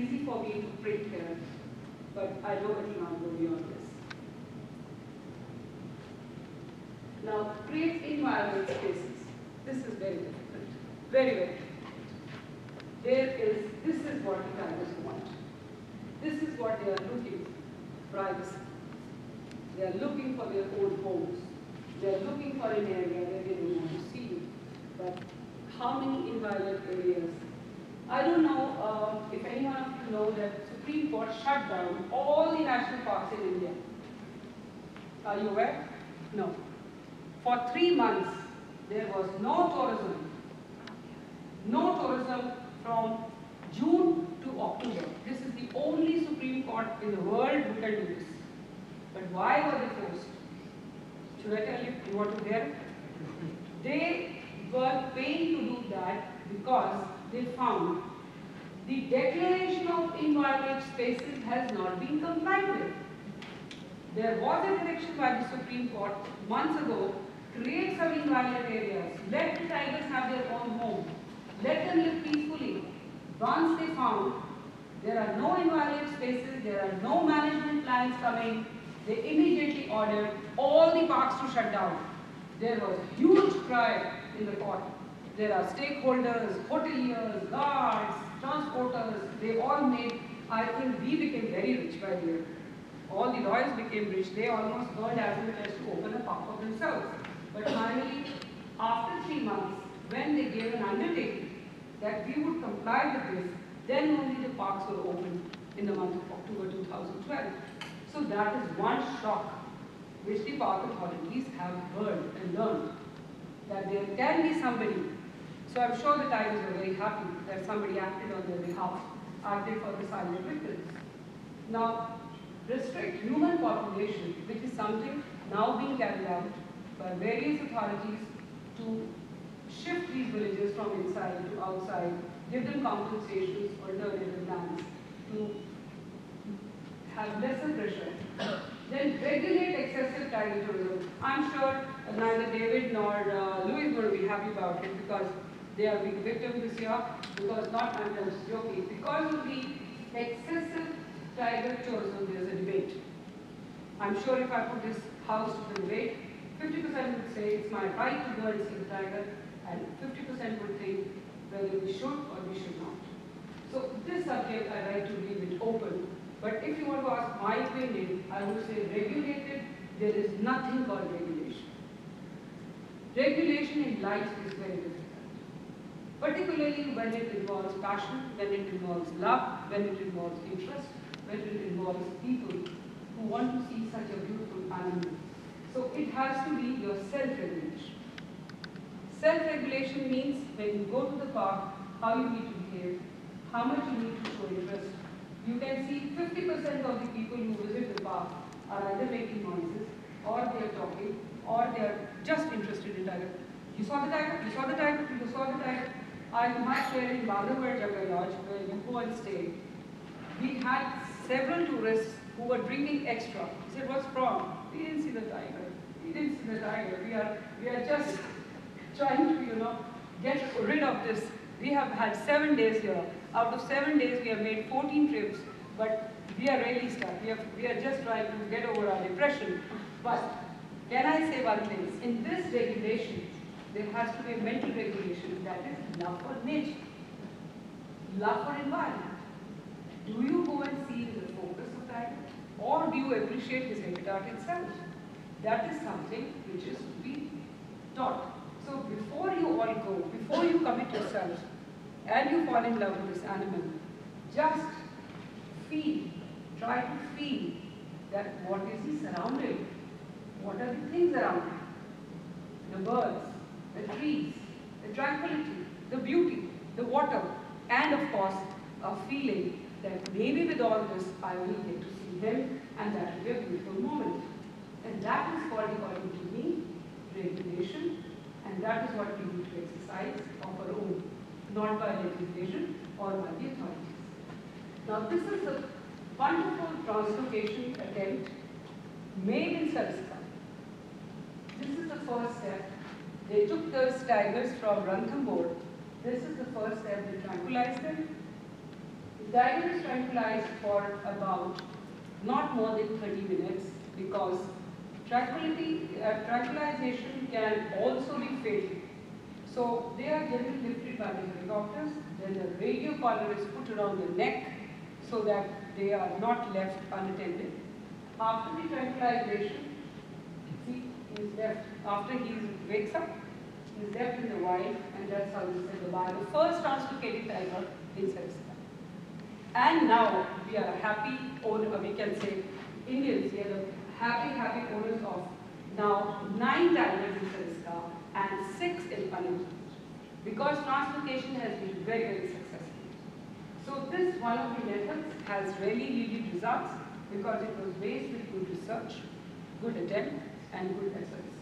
easy for me to print here, but I know it will not go beyond this. Now, create environment spaces. This is very difficult, very, very difficult. This is what the tigers want. This is what they are looking for, privacy. They are looking for their own homes. They are looking for an area where they don't want to see you. But how many inviolate areas? I don't know if anyone of you know that Supreme Court shut down all the national parks in India. Are you aware? No. For 3 months, there was no tourism. No tourism from June to October. This is the only Supreme Court in the world who can do this. But why were they forced? Should I tell you? You want to hear it? They were paying to do that because they found the declaration of inviolate spaces has not been complied with. There was a direction by the Supreme Court months ago, create some inviolate areas, let the tigers have their own home, let them live peacefully. Once they found there are no inviolate spaces, there are no management plans coming, they immediately ordered all the parks to shut down. There was a huge cry in the court. There are stakeholders, hoteliers, guards, transporters, they all made, I think we became very rich by the year. All the lawyers became rich, they almost earned as much as to open a park for themselves. But finally, after 3 months, when they gave an undertaking that we would comply with this, then only the parks were opened in the month of October 2012. So that is one shock which the park authorities have heard and learned, that there can be somebody. So I'm sure the tigers were very happy that somebody acted on their behalf, acted for the silent victims. Now, restrict human population, which is something now being carried out by various authorities to shift these villages from inside to outside, give them compensations, alternative lands, to have lesser pressure. Then regulate excessive tiger tourism. I'm sure neither David nor Louis is going to be happy about it because they are being victims this year, because not, I'm just joking, because of the excessive tiger tourism, there's a debate. I'm sure if I put this house to the debate, 50% would say it's my right to go and see the tiger, and 50% would think whether we should or we should not. So this subject I like to leave it open. But if you want to ask my opinion, I would say regulated, there is nothing called regulation. Regulation in life is very difficult. Particularly when it involves passion, when it involves love, when it involves interest, when it involves people who want to see such a beautiful animal. So it has to be your self-regulation. Self-regulation means when you go to the park, how you need to behave, how much you need to show interest. You can see 50% of the people who visit the park are either making noises, or they are talking, or they are just interested in tiger. You saw the tiger, you saw the tiger, you saw the tiger. I might share in Bandhavgarh Jungle Lodge, where you go and stay. We had several tourists who were drinking extra. He said, what's wrong? We didn't see the tiger. We didn't see the tiger. We are just trying to, get rid of this. We have had 7 days here. Out of 7 days, we have made 14 trips, but we are really stuck. We are just trying to get over our depression. But can I say one thing? In this regulation, there has to be a mental regulation, that is love for nature, love for environment. Do you go and see the focus of tiger, or do you appreciate his habitat itself? That is something which is to be taught. So before you all go, before you commit yourself, and you fall in love with this animal, just feel, try to feel that what is he surrounded? What are the things around him? The birds, the trees, the tranquility, the beauty, the water, and of course, a feeling that maybe with all this, I will get to see him, and that will be a beautiful moment. And that is called, according to me, regulation, and that is what we need to exercise of our own, not by legislation or by the authorities. Now, this is a wonderful translocation attempt made in Sariskai. This is the first step. They took the tigers from Ranthambore. This is the first step. They tranquilized them. The tiger is tranquilized for about not more than 30 minutes because tranquilization can also be fatal. So they are getting lifted by the helicopters, then the radio collar is put around the neck so that they are not left unattended. After the tranquilization, see, he is left, after he wakes up, he is left in the wild, and that's how this is the first translocated tiger in Saraska. And now we are happy owner, we can say Indians, we are the happy owners of now 9 tigers in Saraska and 6 in Panam, because translocation has been very successful. So this one of the methods has really yielded results because it was based with good research, good attempt, and good methods.